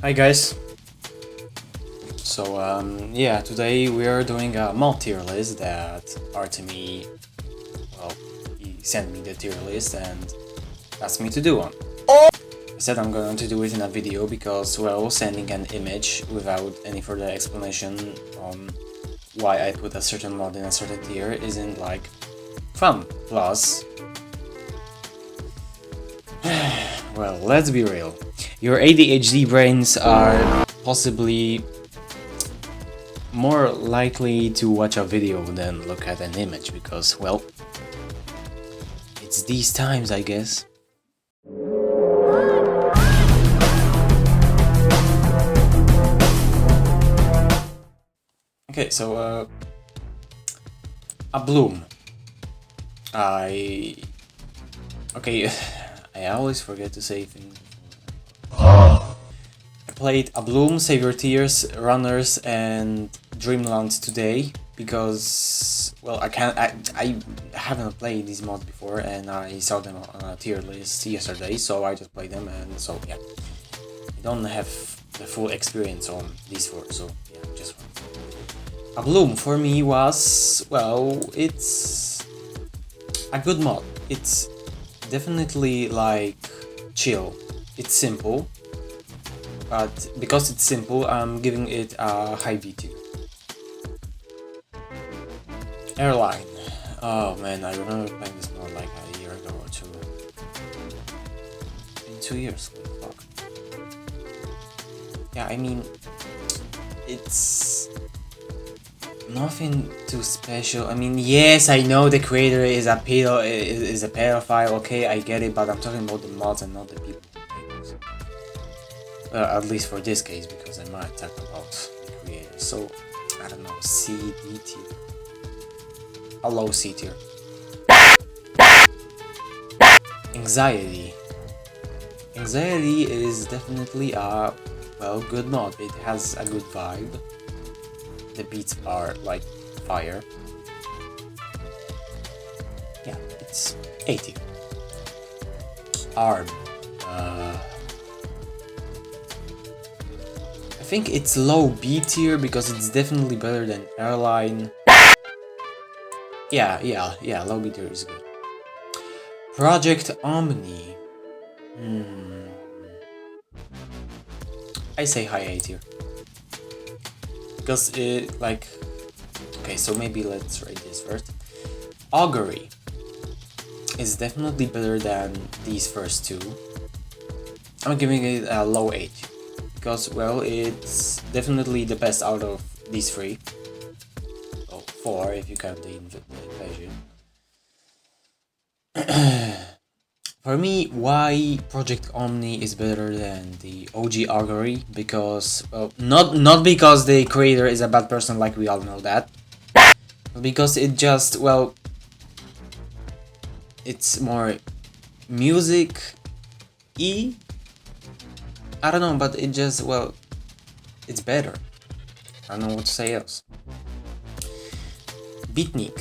Hi guys. So yeah, today we are doing a mod tier list that Artemiy, well, he sent me the tier list and asked me to do one. I said I'm going to do it in a video because, well, sending an image without any further explanation on why I put a certain mod in a certain tier isn't like fun. Plus, well, let's be real. Your ADHD brains are possibly more likely to watch a video than look at an image because, well, it's these times, I guess. Okay, so a bloom. I always forget to say things. I played a bloom, Save Your Tears, Runners, and Dreamland today because, well, I haven't played these mods before and I saw them on a tier list yesterday, so I just played them, and so yeah, I don't have the full experience on these four, so yeah, just one. A bloom for me was, well, it's a good mod. It's definitely like chill. It's simple, but because it's simple, I'm giving it a high B tier. Airline. Oh man, I remember playing this mod like a year ago or two. In 2 years, fuck. Yeah, I mean, it's nothing too special. I mean, yes, I know the creator is a pedophile. Okay, I get it, but I'm talking about the mods and not the people who make those. Well, at least for this case, because I might talk about the creator. So I don't know, C, D tier, a low C tier. Anxiety. Anxiety is definitely a, well, good mod. It has a good vibe. The beats are like fire. Yeah, it's 80. Arm. I think it's low B tier because it's definitely better than Airline. Yeah, low B tier is good. Project Omni. I say high A tier. Because it, like, okay, so maybe let's rate this first. Augury is definitely better than these first two. I'm giving it a low 8 because, well, it's definitely the best out of these three. Well, 4 if you count the invasion. For me, why Project Omni is better than the OG Augury? Because, well, not because the creator is a bad person, like we all know that, but because it just, well, it's more music-y. I don't know, but it just, well, it's better. I don't know what to say else. Beatnik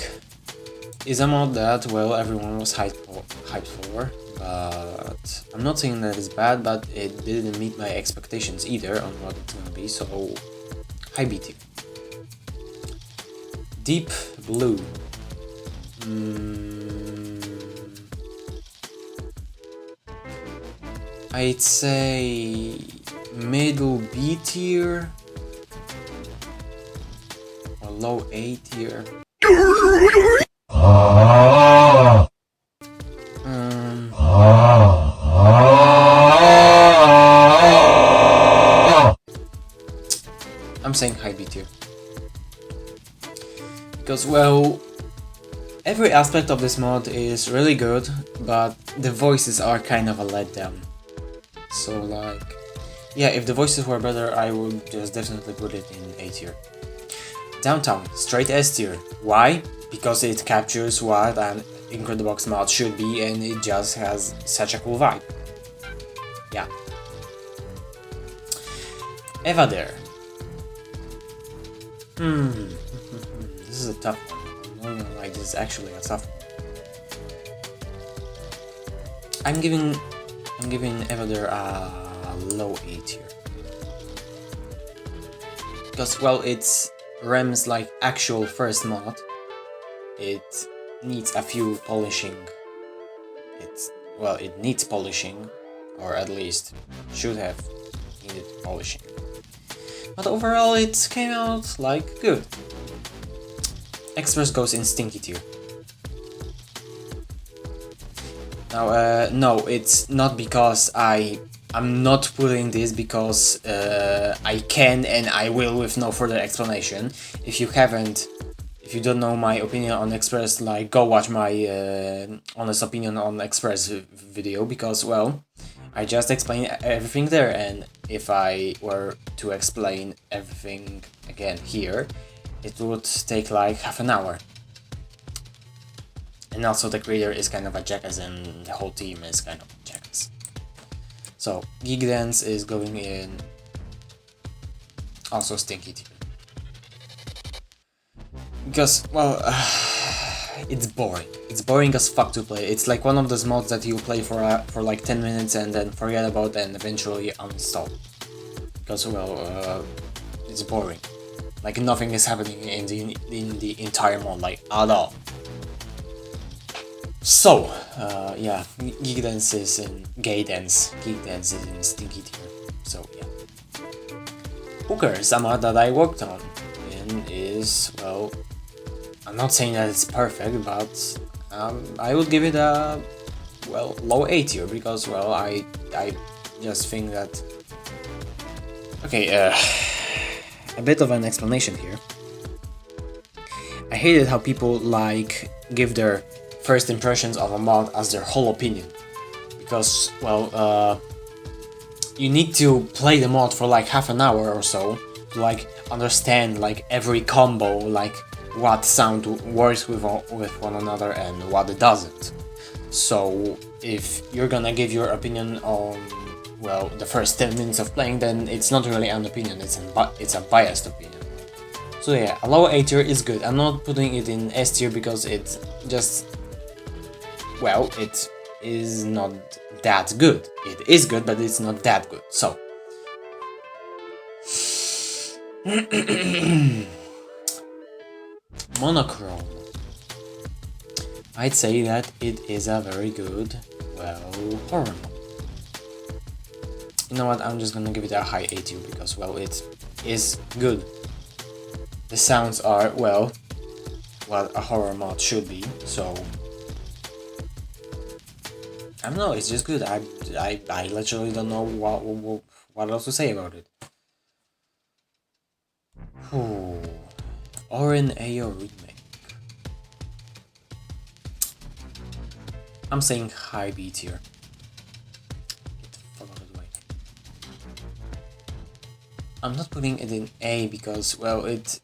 is a mod that, well, everyone was hyped for, but I'm not saying that it's bad, but it didn't meet my expectations either on what it's gonna be, so high B tier. Deep Blue. I'd say middle B tier or low A tier. I'm saying high B tier because, well, every aspect of this mod is really good, but the voices are kind of a letdown. So, like, yeah, if the voices were better, I would just definitely put it in A tier. Downtown, straight S tier. Why? Because it captures what an Incredibox mod should be, and it just has such a cool vibe. Yeah. Evadare. This is a tough one. I'm not gonna lie, this is actually a tough one. I'm giving Evadare a low A tier. because, well, it's Rem's like actual first mod. It needs a few polishing. It needs polishing, or at least should have needed polishing. But overall it came out like good. Express goes in stinky tier. Now, no, it's not because I'm not putting this because I can and I will with no further explanation. If you don't know my opinion on Express, like, go watch my honest opinion on Express video, because, well, I just explained everything there, and if I were to explain everything again here, it would take like half an hour. And also the creator is kind of a jackass and the whole team is kind of a jackass. So, Geek Dance is going in also stinky tier. Because, well, it's boring. It's boring as fuck to play. It's like one of those mods that you play for like 10 minutes and then forget about and eventually uninstall. Because, well, it's boring. Like, nothing is happening in the entire mod, like, at all. So, yeah, Geek Dance is in Geek Dance is in stinky tier. So, yeah. Hooker is a mod that I worked on and is, well, I'm not saying that it's perfect, but I would give it a, well, low A tier, because, well, I just think that... Okay, a bit of an explanation here. I hated how people, like, give their first impressions of a mod as their whole opinion. Because, well, you need to play the mod for like half an hour or so to, like, understand, like, every combo, like, what sound works with one another and what it doesn't. So if you're gonna give your opinion on, well, the first 10 minutes of playing, then it's not really an opinion, it's a biased opinion. So yeah, a low A tier is good. I'm not putting it in S tier because it's just, well, it is not that good. It is good, but it's not that good. So Monochrome. I'd say that it is a very good, well, horror mod. You know what, I'm just gonna give it a high A tier because, well, it is good. The sounds are, well, what a horror mod should be, so... I don't know, it's just good. I literally don't know what else to say about it. Ooh. Orin AO remake. I'm saying high B tier. Get the fuck out of the way. I'm not putting it in A because, well, it's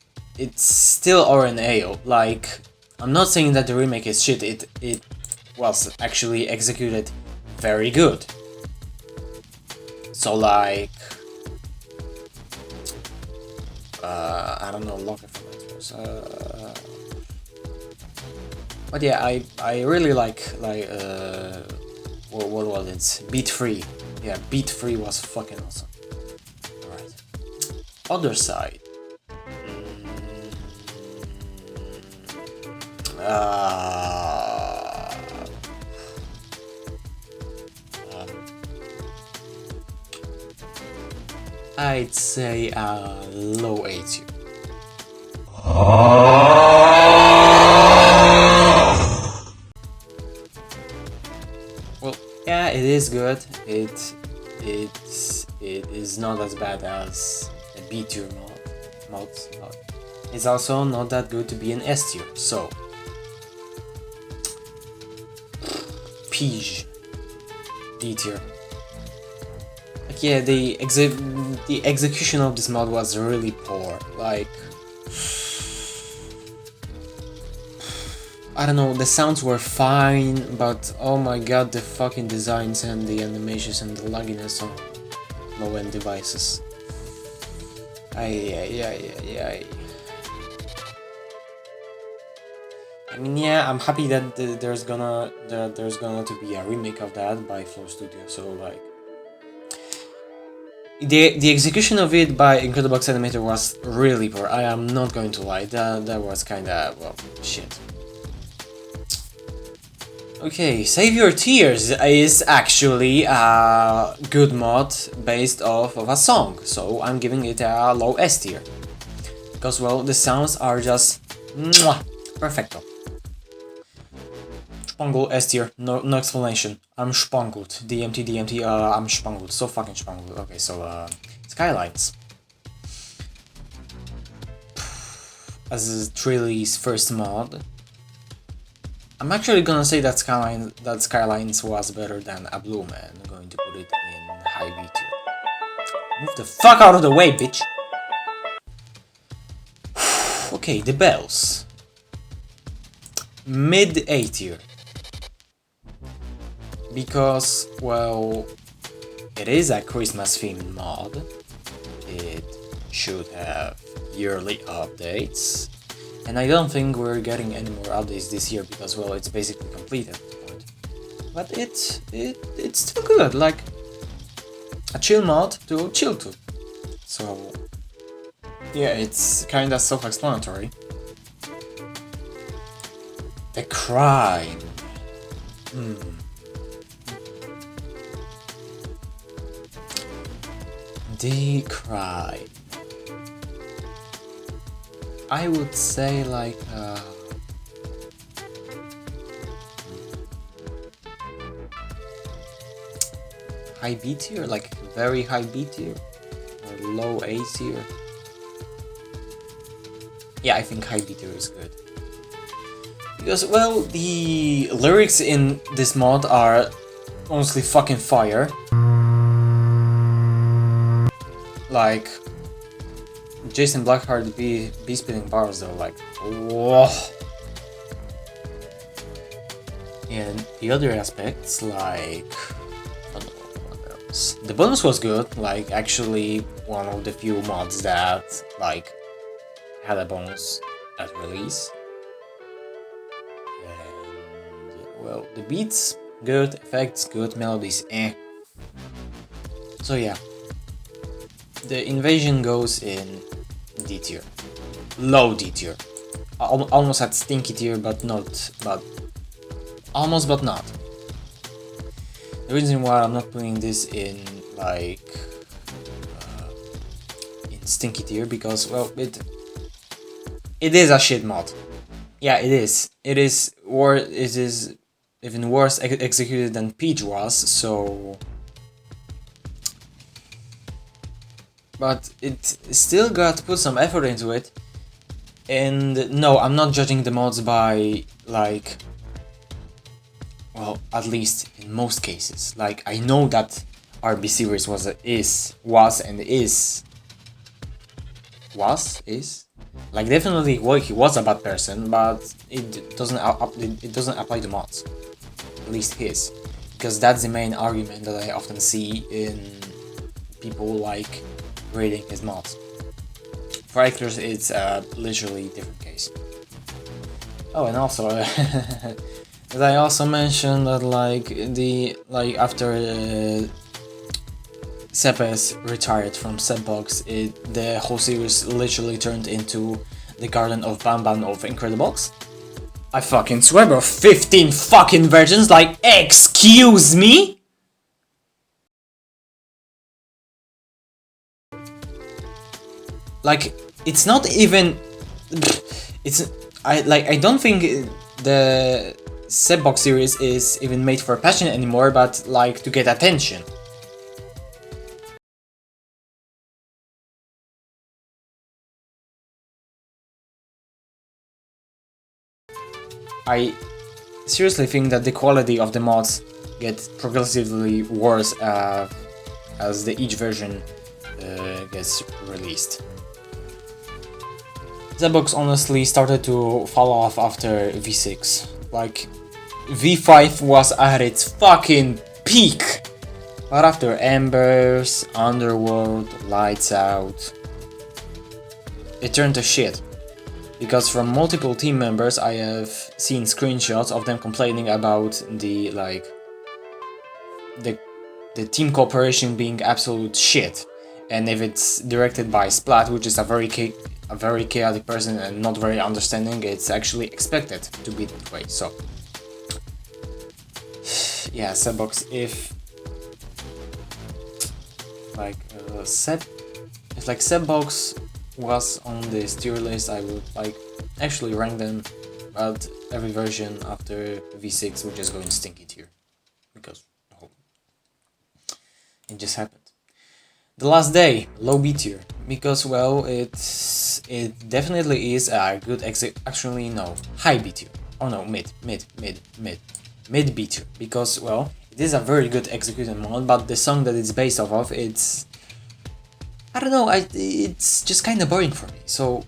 still Orin AO. Like, I'm not saying that the remake is shit. It was actually executed very good. So, like, I don't know, lock it from Xbox. But yeah, I really like what was it? Beat 3. Yeah, Beat 3 was fucking awesome. Alright. Other side. I'd say a low A tier. Well, yeah, it is good. It is not as bad as a B tier mod. It's also not that good to be an S tier. So, Peach, D tier. Like, yeah, the execution of this mod was really poor. Like, I don't know, the sounds were fine, but oh my god, the fucking designs and the animations and the lagginess on low-end devices. I mean, yeah, I'm happy that there's gonna to be a remake of that by Flow Studio. So, like, The execution of it by Incredibox animator was really poor. I am not going to lie. That was kinda, well, shit. Okay, Save Your Tears is actually a good mod based off of a song, so I'm giving it a low S tier. Because, well, the sounds are just mwah, perfecto. Spangled S tier, no explanation. I'm spangled. DMT, I'm spangled. So fucking spangled. Okay, so, Skylines. As Trilly's first mod. I'm actually gonna say that Skylines was better than A Bloom, and I'm going to put it in high B tier. Move the fuck out of the way, bitch! Okay, the bells. Mid A tier. Because, well, it is a Christmas themed mod. It should have yearly updates. And I don't think we're getting any more updates this year because, well, it's basically complete at this point. But it's still good, like a chill mod to chill to. So yeah, it's kinda self-explanatory. The crime. The crime. I would say like high B tier, like very high B tier, or low A tier. Yeah, I think high B tier is good. Because, well, the lyrics in this mod are honestly fucking fire. Like, Jason Blackheart be spitting bars though, like, whoa. And the other aspects, like, I don't know what else. The bonus was good, like, actually one of the few mods that, like, had a bonus at release. And, well, the beats, good, effects, good, melodies, eh. So yeah. The invasion goes in D tier. Low D tier. Almost at stinky tier, but not. But almost, but not. The reason why I'm not putting this in like in stinky tier because, well, it is a shit mod. Yeah, it is. It is even worse executed than Peach was. So. But it still got to put some effort into it. And no, I'm not judging the mods by, like, well, at least in most cases. Like, I know that RB Series is like, definitely, well, he was a bad person, but it doesn't apply to mods. At least his, because that's the main argument that I often see in people like grading his mods. For actors, it's a literally different case. Oh, and also, as I also mentioned that, like, after Sepes retired from Setbox, the whole series literally turned into the Garden of Banban of Incredibox. I fucking swear, bro, 15 fucking versions, like, excuse me? Like, it's not even, I don't think the Setbox series is even made for passion anymore, but like to get attention. I seriously think that the quality of the mods get progressively worse as each version gets released. Setbox honestly started to fall off after V6. Like, V5 was at its fucking peak! But after Embers, Underworld, Lights Out, it turned to shit. Because from multiple team members I have seen screenshots of them complaining about the team cooperation being absolute shit. and if it's directed by Splat, which is a very chaotic person and not very understanding, it's actually expected to be that way. So yeah, Sebbox, if like if like Sebbox was on this tier list, I would like actually rank them, but every version after V6 would just go in stinky tier, because oh, it just happened. The Last Day, low B tier, because well, it definitely is a good actually no, high B tier. Oh no, mid B tier, because well, it is a very good executed mod, but the song that it's based off of, it's, I don't know, it's just kind of boring for me. So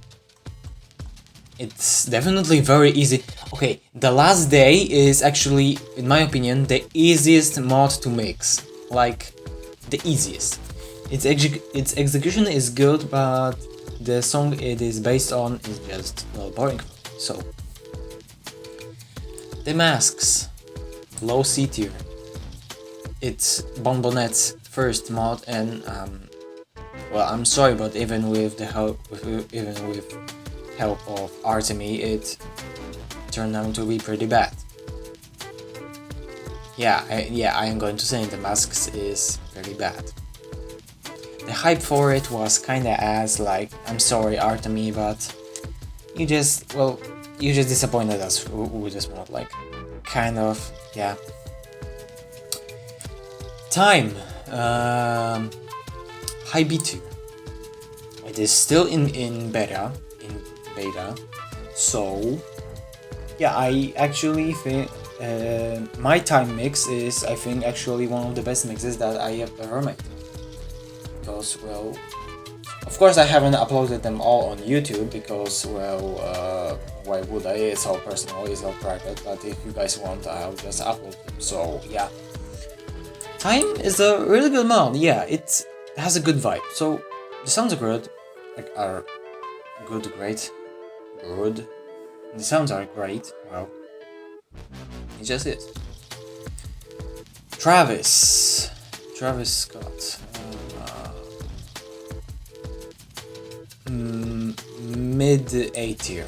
it's definitely very easy. Okay, The Last Day is actually, in my opinion, the easiest mod to mix, like the easiest. Its execution is good, but the song it is based on is just, well, boring. So, The Masks, low C tier. It's Bonbonnet's first mod, and well, I'm sorry, but even with the help, of artemiy, it turned out to be pretty bad. Yeah, I am going to say The Masks is pretty bad. The hype for it was kinda ass, like, I'm sorry artemiy, but you just disappointed us with this mod, like, kind of, yeah. Time, high B tier. It is still in beta, so yeah, I actually think my time mix is, I think, actually one of the best mixes that I have ever made. Because, well, of course I haven't uploaded them all on YouTube, because, well, why would I? It's all personal, it's all private, but if you guys want, I'll just upload them. So yeah, Time is a really good mod. Yeah, it has a good vibe. So the sounds are good, like are good, great, good. The sounds are great. Well, it just is. Travis Scott. Mid A tier.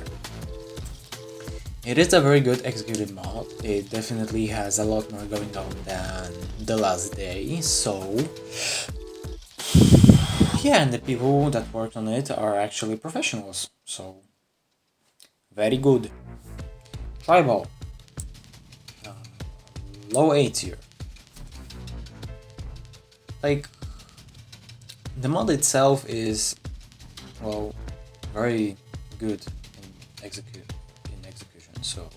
It is a very good executed mod. It definitely has a lot more going on than The Last Day, so yeah, and the people that worked on it are actually professionals, so very good. Tribal, low A tier. Like, the mod itself is, well, very good in execution. So,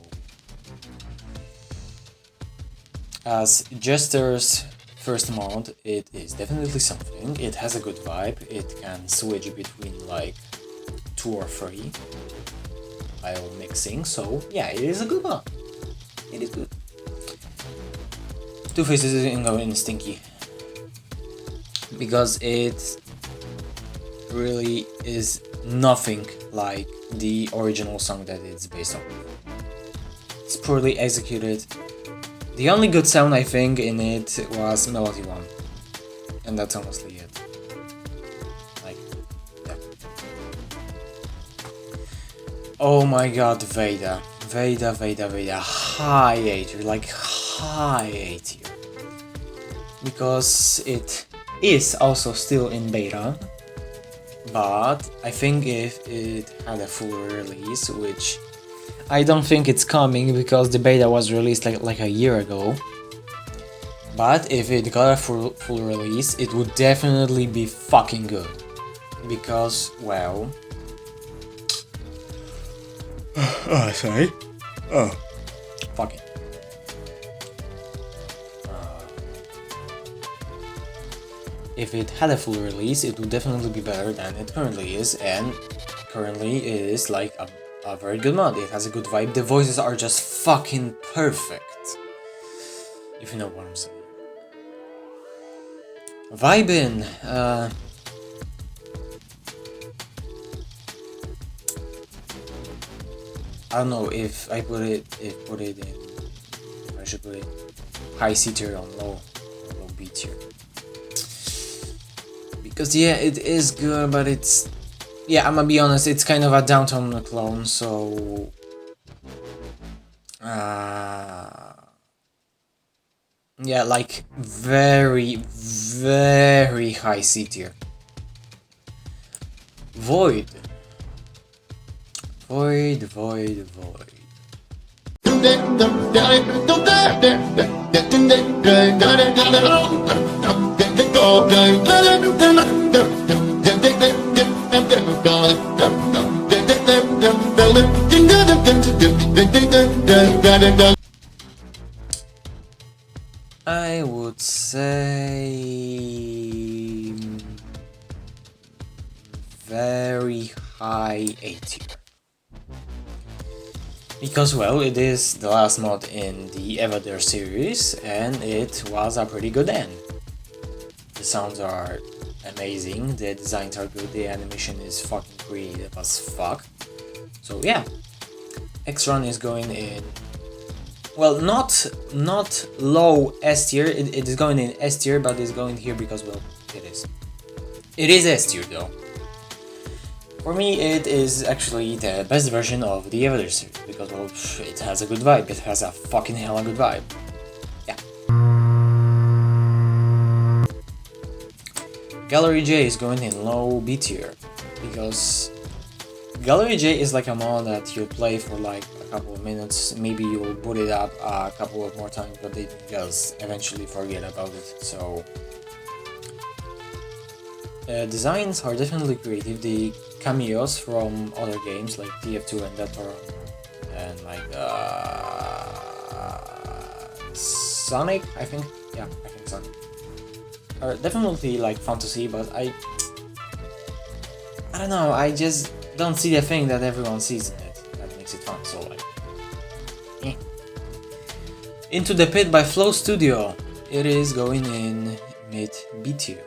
as Jester's first mod, it is definitely something. It has a good vibe. It can switch between like 2 or 3 while mixing. So yeah, it is a good mod. It is good. Two Faces is going in stinky, because it really is nothing like the original song that it's based on. It's poorly executed. The only good sound I think in it was Melody 1, and that's honestly it. Like, yeah. Oh my god, Veda, high A tier, like high A tier. Because it is also still in beta, but I think if it had a full release, which I don't think it's coming because the beta was released like a year ago, but if it got a full release, it would definitely be fucking good, because, well, fuck it. If it had a full release, it would definitely be better than it currently is, and currently it is like a very good mod. It has a good vibe. The voices are just fucking perfect, if you know what I'm saying. Vibin', I don't know if I should put it high C tier or low B tier. Because yeah, it is good, but it's... Yeah, I'm gonna be honest, it's kind of a downtown clone, so... yeah, like very, very high C tier. Void. Void. I would say very high A tier. Because, well, it is the last mod in the Evader series, and it was a pretty good end. The sounds are amazing, the designs are good, the animation is fucking creative as fuck. So yeah, X-Run is going in... Well, not low S tier, it is going in S tier, but it's going here because, well, it is. It is S tier though. For me, it is actually the best version of the Evader series, because, well, it has a good vibe, it has a fucking hella good vibe. Yeah. Gallery J is going in low B tier, because Gallery J is like a mod that you play for like a couple of minutes, maybe you'll boot it up a couple of more times, but then just eventually forget about it, so... designs are definitely creative, the cameos from other games like TF2 and Deathor, and like Sonic, I think, yeah, I think Sonic, are definitely like fun to see, but I don't know, I just don't see the thing that everyone sees in it that makes it fun, so like, eh. Into the Pit by Flow Studio, it is going in mid B tier.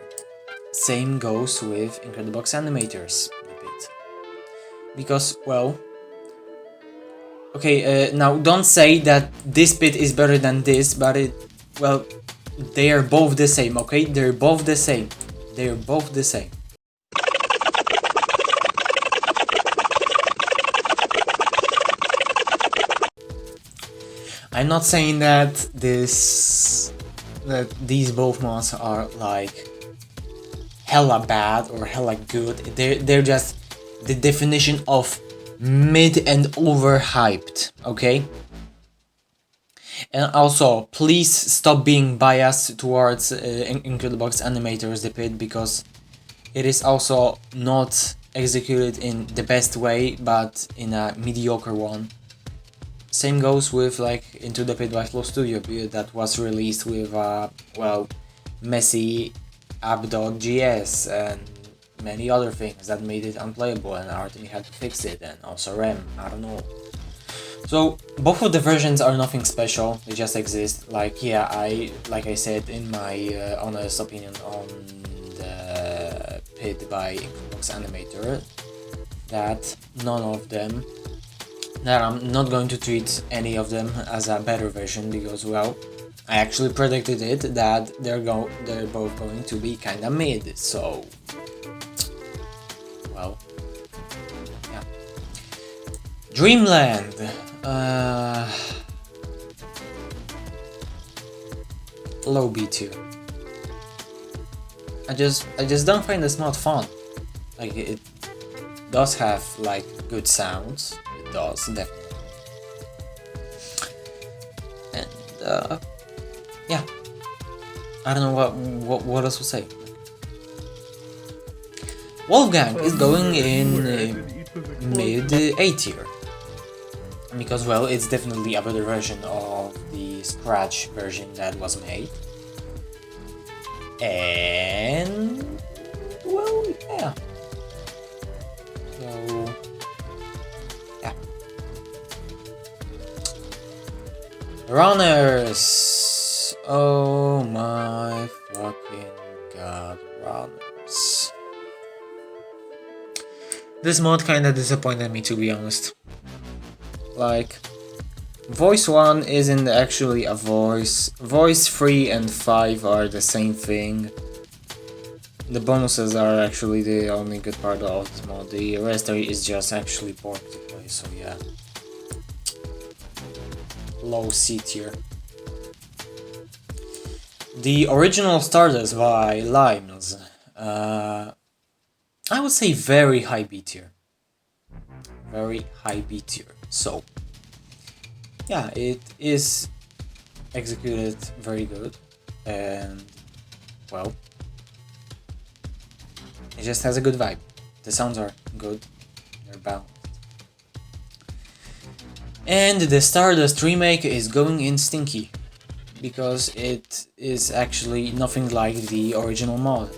Same goes with Incredibox animators, the Pit. Because, well... Okay, now don't say that this Pit is better than this, but it... Well, they are both the same, okay? They're both the same. They're both the same. I'm not saying that these both mods are like hella bad or hella good. They're just the definition of mid and overhyped, okay? And also, please stop being biased towards Incredibox animators, the Pit, because it is also not executed in the best way, but in a mediocre one. Same goes with like Into the Pit by Flow Studio, that was released with well, messy app.gs and many other things that made it unplayable, and artemiy had to fix it, and also RAM, I don't know. So both of the versions are nothing special, they just exist. Like, yeah, like I said in my honest opinion on the Pit by Incredibox animator, that none of them, that I'm not going to treat any of them as a better version, because, well, I actually predicted it that they're both going to be kinda mid, so... Well... Yeah. Dreamland! Low B tier. I just don't find this mod fun. Like, it does have, like, good sounds. It does, definitely. And, yeah, I don't know what else to say. Wolfgang is going in mid A tier, because, well, it's definitely a better version of the Scratch version that was made, and, well, yeah. So, yeah. Runners. Oh my fucking god, Runners. This mod kinda disappointed me, to be honest. Like, voice 1 isn't actually a voice. Voice 3 and 5 are the same thing. The bonuses are actually the only good part of this mod. The rest is just actually boring to play, so yeah. Low C tier. The original Stardust by Limes. I would say very high B tier. Very high B tier. So, yeah, it is executed very good, and well, it just has a good vibe. The sounds are good, they're balanced. And the Stardust remake is going in stinky, because it is actually nothing like the original mod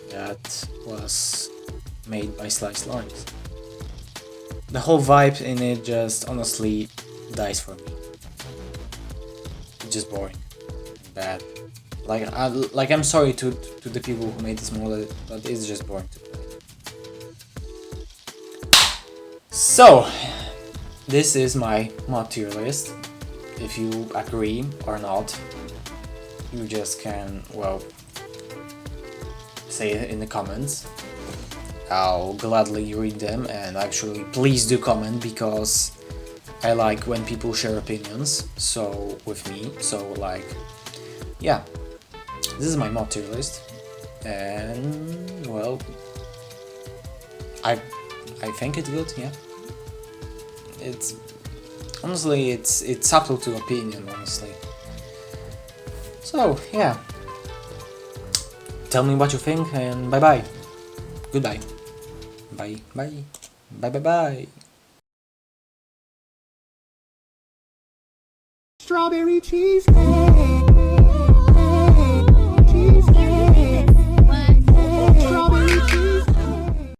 that was made by Slice Lawrence. The whole vibe in it just honestly dies for me. It's just boring, bad. Like I'm sorry to the people who made this mod, but it's just boring to play. So, this is my mod tier list. If you agree or not, you just can, well, say it in the comments. I'll gladly read them, and actually please do comment, because I like when people share opinions, so with me, so like, yeah, this is my mod tier list, and well, I think it's good, yeah. It's honestly, it's subtle to opinion, honestly. So yeah, tell me what you think, and bye bye, goodbye, bye bye, bye bye bye. Strawberry cheesecake.